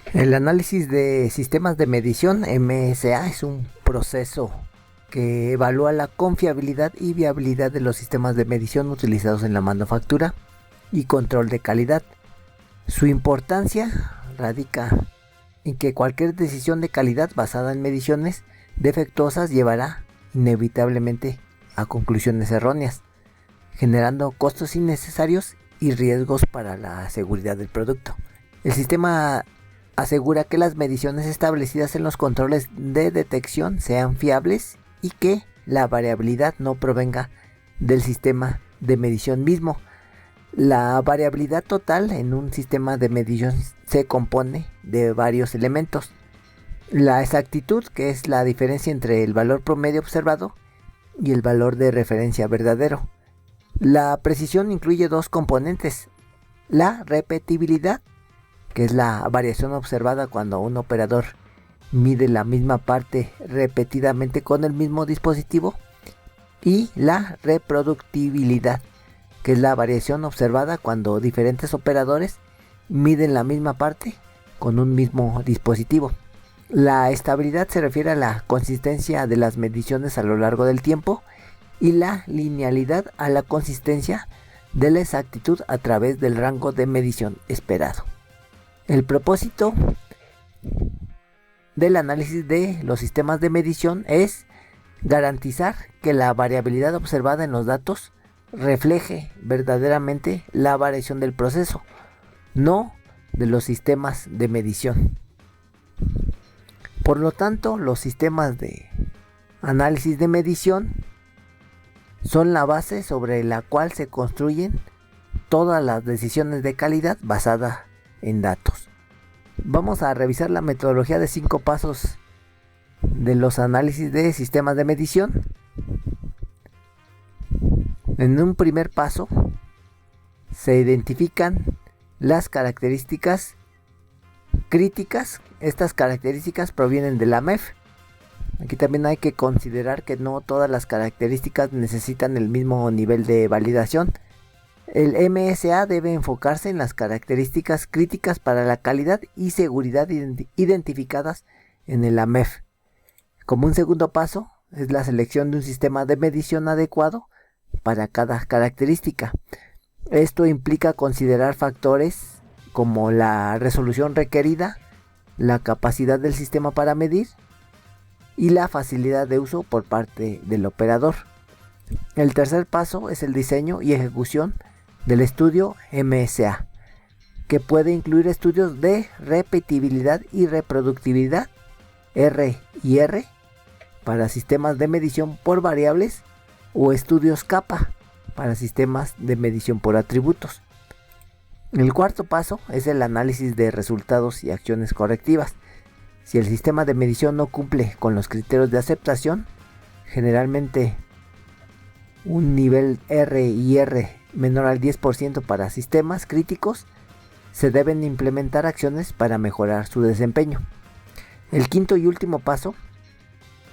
El análisis de sistemas de medición MSA es un proceso que evalúa la confiabilidad y viabilidad de los sistemas de medición utilizados en la manufactura y control de calidad. Su importancia radica en que cualquier decisión de calidad basada en mediciones defectuosas llevará inevitablemente a conclusiones erróneas, generando costos innecesarios y riesgos para la seguridad del producto. El sistema asegura que las mediciones establecidas en los controles de detección sean fiables y que la variabilidad no provenga del sistema de medición mismo. La variabilidad total en un sistema de medición se compone de varios elementos. La exactitud, que es la diferencia entre el valor promedio observado y el valor de referencia verdadero. La precisión incluye dos componentes: la repetibilidad, que es la variación observada cuando un operador mide la misma parte repetidamente con el mismo dispositivo, y la reproductibilidad, que es la variación observada cuando diferentes operadores miden la misma parte con un mismo dispositivo. La estabilidad se refiere a la consistencia de las mediciones a lo largo del tiempo, y la linealidad a la consistencia de la exactitud a través del rango de medición esperado. El propósito del análisis de los sistemas de medición es garantizar que la variabilidad observada en los datos refleje verdaderamente la variación del proceso, no de los sistemas de medición. Por lo tanto, los sistemas de análisis de medición son la base sobre la cual se construyen todas las decisiones de calidad basadas en datos. Vamos a revisar la metodología de 5 pasos de los análisis de sistemas de medición. En un primer paso se identifican las características críticas. Estas características provienen de la MEF. Aquí también hay que considerar que no todas las características necesitan el mismo nivel de validación. El MSA debe enfocarse en las características críticas para la calidad y seguridad identificadas en el AMEF. Como un segundo paso es la selección de un sistema de medición adecuado para cada característica. Esto implica considerar factores como la resolución requerida, la capacidad del sistema para medir y la facilidad de uso por parte del operador. El tercer paso es el diseño y ejecución del estudio MSA, que puede incluir estudios de repetibilidad y reproductibilidad, R&R, para sistemas de medición por variables, o estudios CAPA para sistemas de medición por atributos. El cuarto paso es el análisis de resultados y acciones correctivas. Si el sistema de medición no cumple con los criterios de aceptación, generalmente un nivel R&R menor al 10% para sistemas críticos, se deben implementar acciones para mejorar su desempeño. El quinto y último paso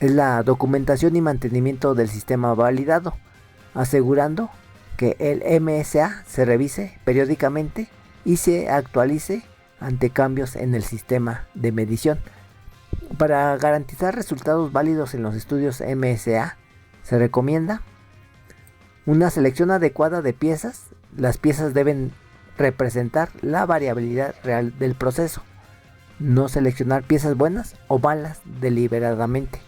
es la documentación y mantenimiento del sistema validado, asegurando que el MSA se revise periódicamente y se actualice ante cambios en el sistema de medición. Para garantizar resultados válidos en los estudios MSA, se recomienda una selección adecuada de piezas. Las piezas deben representar la variabilidad real del proceso, no seleccionar piezas buenas o malas deliberadamente.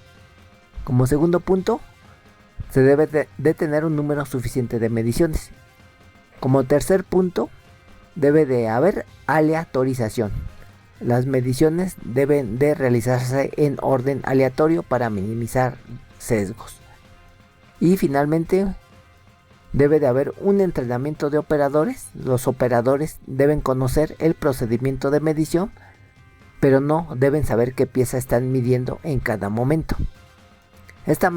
Como segundo punto, se debe de tener un número suficiente de mediciones. Como tercer punto, debe de haber aleatorización. Las mediciones deben de realizarse en orden aleatorio para minimizar sesgos. Y finalmente, debe de haber un entrenamiento de operadores. Los operadores deben conocer el procedimiento de medición, pero no deben saber qué pieza están midiendo en cada momento. Esta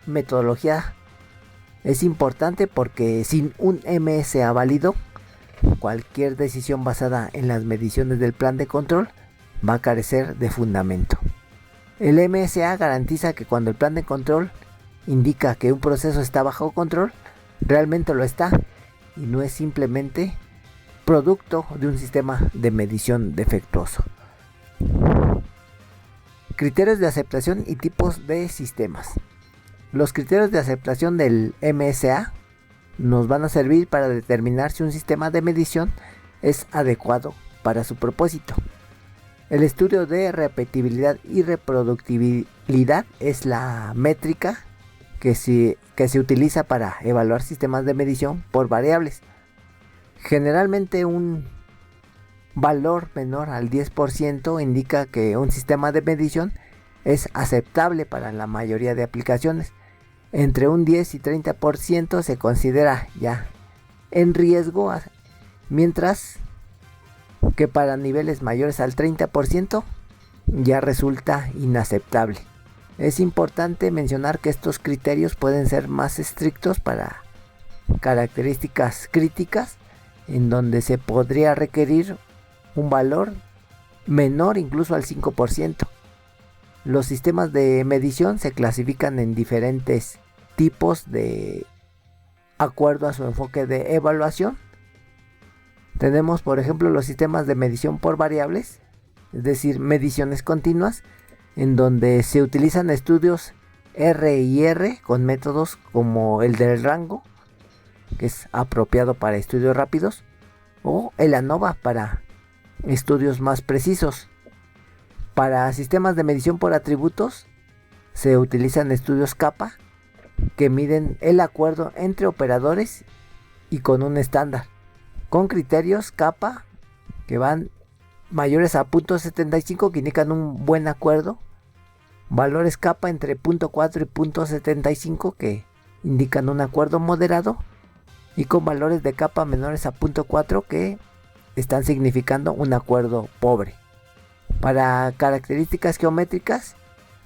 metodología es importante porque sin un MSA válido, cualquier decisión basada en las mediciones del plan de control va a carecer de fundamento. El MSA garantiza que cuando el plan de control indica que un proceso está bajo control, realmente lo está y no es simplemente producto de un sistema de medición defectuoso. Criterios de aceptación y tipos de sistemas. Los criterios de aceptación del MSA nos van a servir para determinar si un sistema de medición es adecuado para su propósito. El estudio de repetibilidad y reproductibilidad es la métrica que se utiliza para evaluar sistemas de medición por variables. Generalmente un valor menor al 10% indica que un sistema de medición es aceptable para la mayoría de aplicaciones. Entre un 10 y 30% se considera ya en riesgo, mientras que para niveles mayores al 30% ya resulta inaceptable. Es importante mencionar que estos criterios pueden ser más estrictos para características críticas, en donde se podría requerir un valor menor incluso al 5%. Los sistemas de medición se clasifican en diferentes tipos de acuerdo a su enfoque de evaluación. Tenemos, por ejemplo, los sistemas de medición por variables, es decir, mediciones continuas, en donde se utilizan estudios R&R con métodos como el del rango, que es apropiado para estudios rápidos, o el ANOVA para estudios más precisos. Para sistemas de medición por atributos se utilizan estudios kappa, que miden el acuerdo entre operadores y con un estándar, con criterios kappa que van mayores a 0.75, que indican un buen acuerdo, valores kappa entre 0.4 y 0.75 que indican un acuerdo moderado, y con valores de kappa menores a 0.4 que están significando un acuerdo pobre. Para características geométricas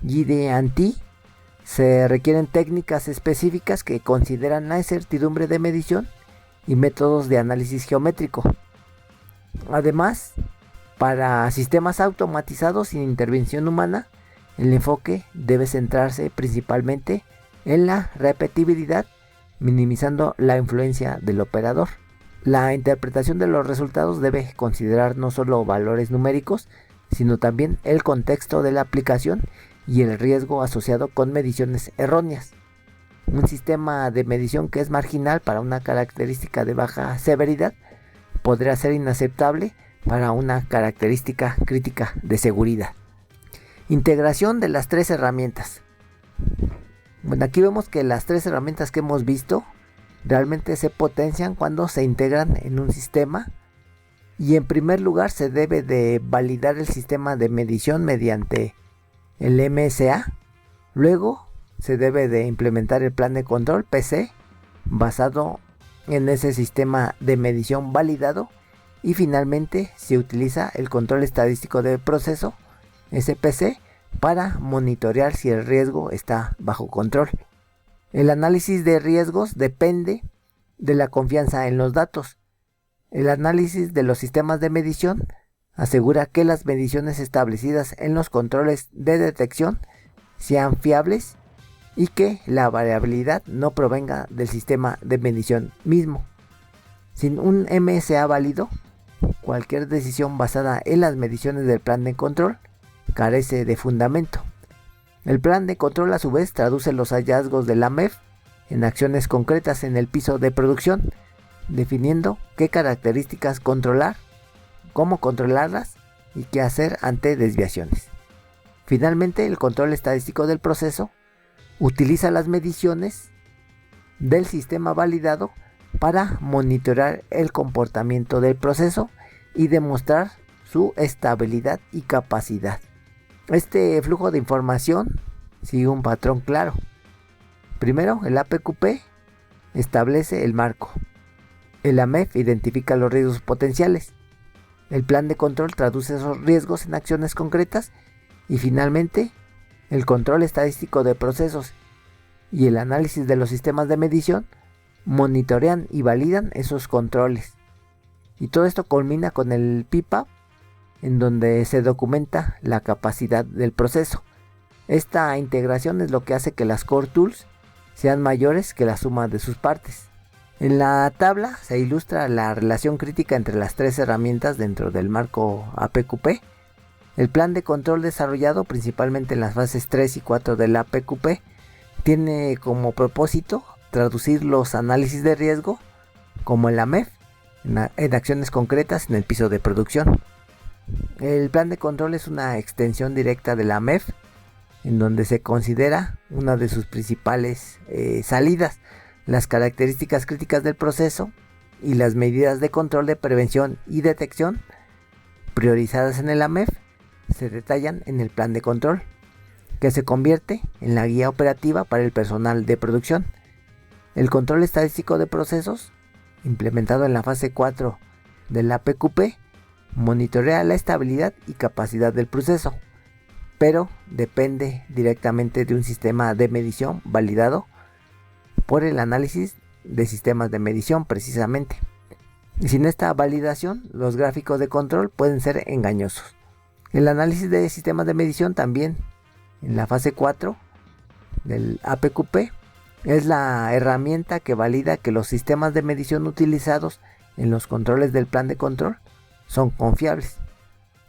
GD&T se requieren técnicas específicas que consideran la incertidumbre de medición y métodos de análisis geométrico. Además, para sistemas automatizados sin intervención humana, el enfoque debe centrarse principalmente en la repetibilidad, minimizando la influencia del operador. La interpretación de los resultados debe considerar no solo valores numéricos, sino también el contexto de la aplicación y el riesgo asociado con mediciones erróneas. Un sistema de medición que es marginal para una característica de baja severidad podría ser inaceptable para una característica crítica de seguridad. Integración de las tres herramientas. Bueno, aquí vemos que las tres herramientas que hemos visto realmente se potencian cuando se integran en un sistema, y en primer lugar se debe de validar el sistema de medición mediante el MSA. Luego se debe de implementar el plan de control PC basado en ese sistema de medición validado, y finalmente se utiliza el control estadístico del proceso SPC para monitorear si el riesgo está bajo control. El análisis de riesgos depende de la confianza en los datos. El análisis de los sistemas de medición asegura que las mediciones establecidas en los controles de detección sean fiables y que la variabilidad no provenga del sistema de medición mismo. Sin un MSA válido, cualquier decisión basada en las mediciones del plan de control carece de fundamento. El plan de control a su vez traduce los hallazgos de la MEF en acciones concretas en el piso de producción, definiendo qué características controlar, cómo controlarlas y qué hacer ante desviaciones. Finalmente, el control estadístico del proceso utiliza las mediciones del sistema validado para monitorear el comportamiento del proceso y demostrar su estabilidad y capacidad. Este flujo de información sigue un patrón claro. Primero, el APQP establece el marco. El AMEF identifica los riesgos potenciales. El plan de control traduce esos riesgos en acciones concretas. Y finalmente, el control estadístico de procesos y el análisis de los sistemas de medición monitorean y validan esos controles. Y todo esto culmina con el PIPA, en donde se documenta la capacidad del proceso. Esta integración es lo que hace que las Core Tools sean mayores que la suma de sus partes. En la tabla se ilustra la relación crítica entre las tres herramientas dentro del marco APQP, El plan de control desarrollado principalmente en las fases 3 y 4 de la PQP tiene como propósito traducir los análisis de riesgo, como en la MEF, en acciones concretas en el piso de producción. El plan de control es una extensión directa de la MEF, en donde se considera una de sus principales salidas, las características críticas del proceso y las medidas de control de prevención y detección priorizadas en el AMEF se detallan en el plan de control, que se convierte en la guía operativa para el personal de producción. El control estadístico de procesos, implementado en la fase 4 de la PQP, monitorea la estabilidad y capacidad del proceso, pero depende directamente de un sistema de medición validado por el análisis de sistemas de medición precisamente. Y sin esta validación, los gráficos de control pueden ser engañosos. El análisis de sistemas de medición también, en la fase 4 del APQP, es la herramienta que valida que los sistemas de medición utilizados en los controles del plan de control son confiables.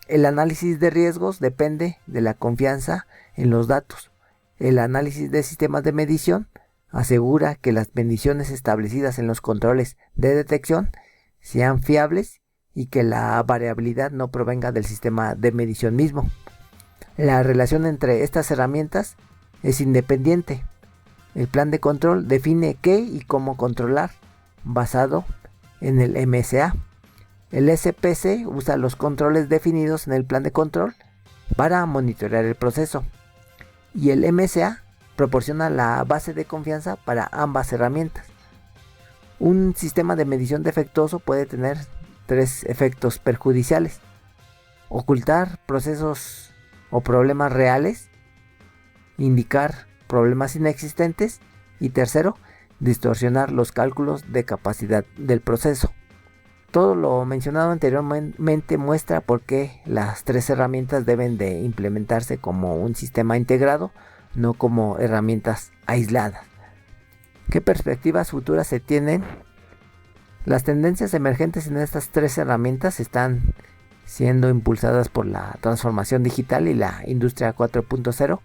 El análisis de riesgos depende de la confianza en los datos. El análisis de sistemas de medición asegura que las mediciones establecidas en los controles de detección sean fiables y que la variabilidad no provenga del sistema de medición mismo. La relación entre estas herramientas es independiente. El plan de control define qué y cómo controlar, basado en el MSA. El SPC usa los controles definidos en el plan de control para monitorear el proceso, y el MSA proporciona la base de confianza para ambas herramientas. Un sistema de medición defectuoso puede tener 3 efectos perjudiciales: ocultar procesos o problemas reales, indicar problemas inexistentes y tercero, distorsionar los cálculos de capacidad del proceso. Todo lo mencionado anteriormente muestra por qué las 3 herramientas deben de implementarse como un sistema integrado, no como herramientas aisladas. ¿Qué perspectivas futuras se tienen? Las tendencias emergentes en estas 3 herramientas están siendo impulsadas por la transformación digital y la industria 4.0.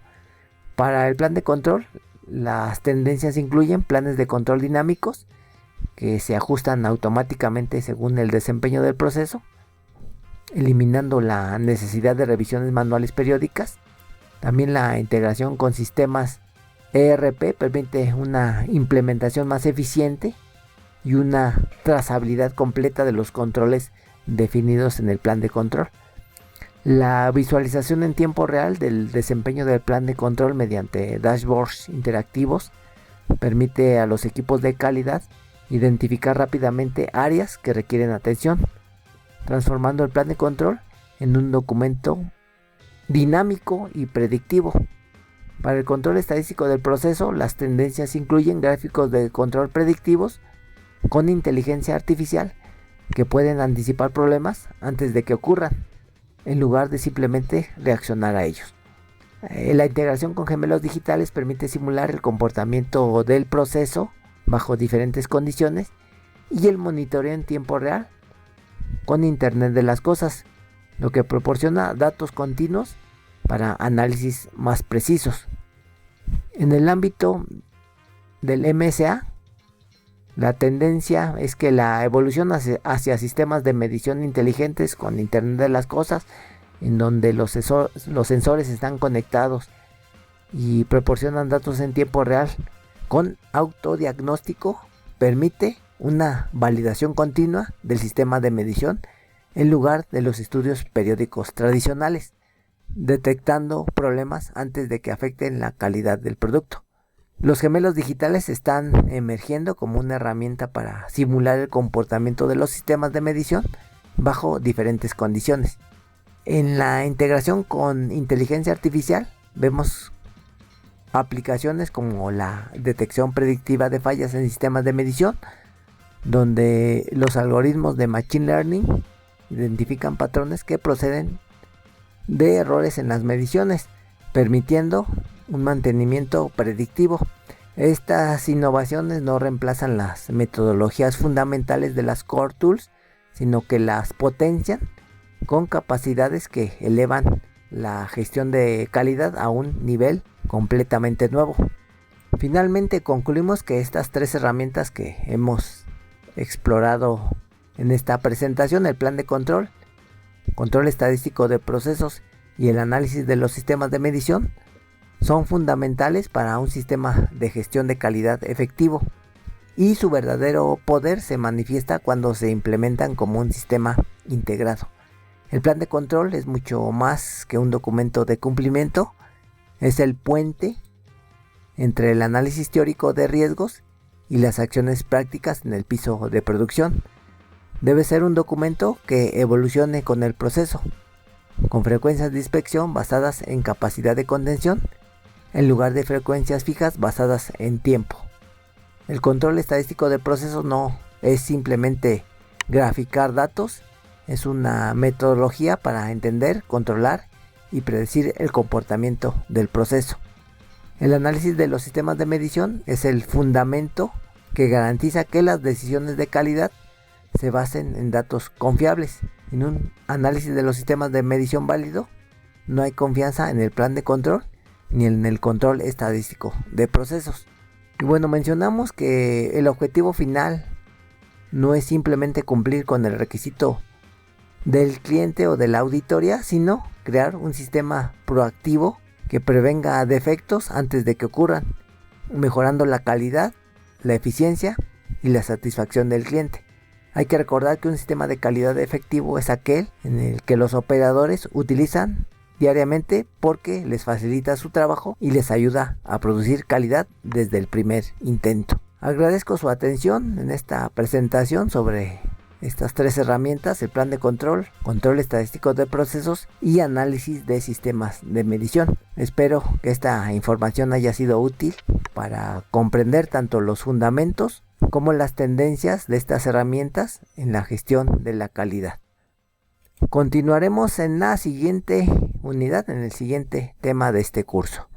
Para el plan de control, las tendencias incluyen planes de control dinámicos que se ajustan automáticamente según el desempeño del proceso, eliminando la necesidad de revisiones manuales periódicas. También la integración con sistemas ERP permite una implementación más eficiente y una trazabilidad completa de los controles definidos en el plan de control. La visualización en tiempo real del desempeño del plan de control mediante dashboards interactivos permite a los equipos de calidad identificar rápidamente áreas que requieren atención, transformando el plan de control en un documento dinámico y predictivo. Para el control estadístico del proceso, las tendencias incluyen gráficos de control predictivos con inteligencia artificial que pueden anticipar problemas antes de que ocurran, en lugar de simplemente reaccionar a ellos. La integración con gemelos digitales permite simular el comportamiento del proceso bajo diferentes condiciones y el monitoreo en tiempo real con Internet de las Cosas, lo que proporciona datos continuos para análisis más precisos. En el ámbito del MSA, la tendencia es que la evolución hacia sistemas de medición inteligentes con Internet de las Cosas, en donde los sensores están conectados y proporcionan datos en tiempo real con autodiagnóstico, permite una validación continua del sistema de medición en lugar de los estudios periódicos tradicionales, detectando problemas antes de que afecten la calidad del producto. Los gemelos digitales están emergiendo como una herramienta para simular el comportamiento de los sistemas de medición bajo diferentes condiciones. En la integración con inteligencia artificial vemos aplicaciones como la detección predictiva de fallas en sistemas de medición, donde los algoritmos de Machine Learning identifican patrones que proceden de errores en las mediciones, permitiendo un mantenimiento predictivo. Estas innovaciones no reemplazan las metodologías fundamentales de las Core Tools, sino que las potencian con capacidades que elevan la gestión de calidad a un nivel completamente nuevo. Finalmente concluimos que estas 3 herramientas que hemos explorado en esta presentación, el plan de control, control estadístico de procesos y el análisis de los sistemas de medición, son fundamentales para un sistema de gestión de calidad efectivo, y su verdadero poder se manifiesta cuando se implementan como un sistema integrado. El plan de control es mucho más que un documento de cumplimiento, es el puente entre el análisis teórico de riesgos y las acciones prácticas en el piso de producción. Debe ser un documento que evolucione con el proceso, con frecuencias de inspección basadas en capacidad de contención, en lugar de frecuencias fijas basadas en tiempo. El control estadístico de procesos no es simplemente graficar datos, es una metodología para entender, controlar y predecir el comportamiento del proceso. El análisis de los sistemas de medición es el fundamento que garantiza que las decisiones de calidad se basen en datos confiables. En un análisis de los sistemas de medición válido, no hay confianza en el plan de control ni en el control estadístico de procesos. Y bueno, mencionamos que el objetivo final no es simplemente cumplir con el requisito del cliente o de la auditoría, sino crear un sistema proactivo que prevenga defectos antes de que ocurran, mejorando la calidad, la eficiencia y la satisfacción del cliente. Hay que recordar que un sistema de calidad efectivo es aquel en el que los operadores utilizan diariamente porque les facilita su trabajo y les ayuda a producir calidad desde el primer intento. Agradezco su atención en esta presentación sobre estas 3 herramientas: el plan de control, control estadístico de procesos y análisis de sistemas de medición. Espero que esta información haya sido útil para comprender tanto los fundamentos como las tendencias de estas herramientas en la gestión de la calidad. Continuaremos en la siguiente unidad, en el siguiente tema de este curso.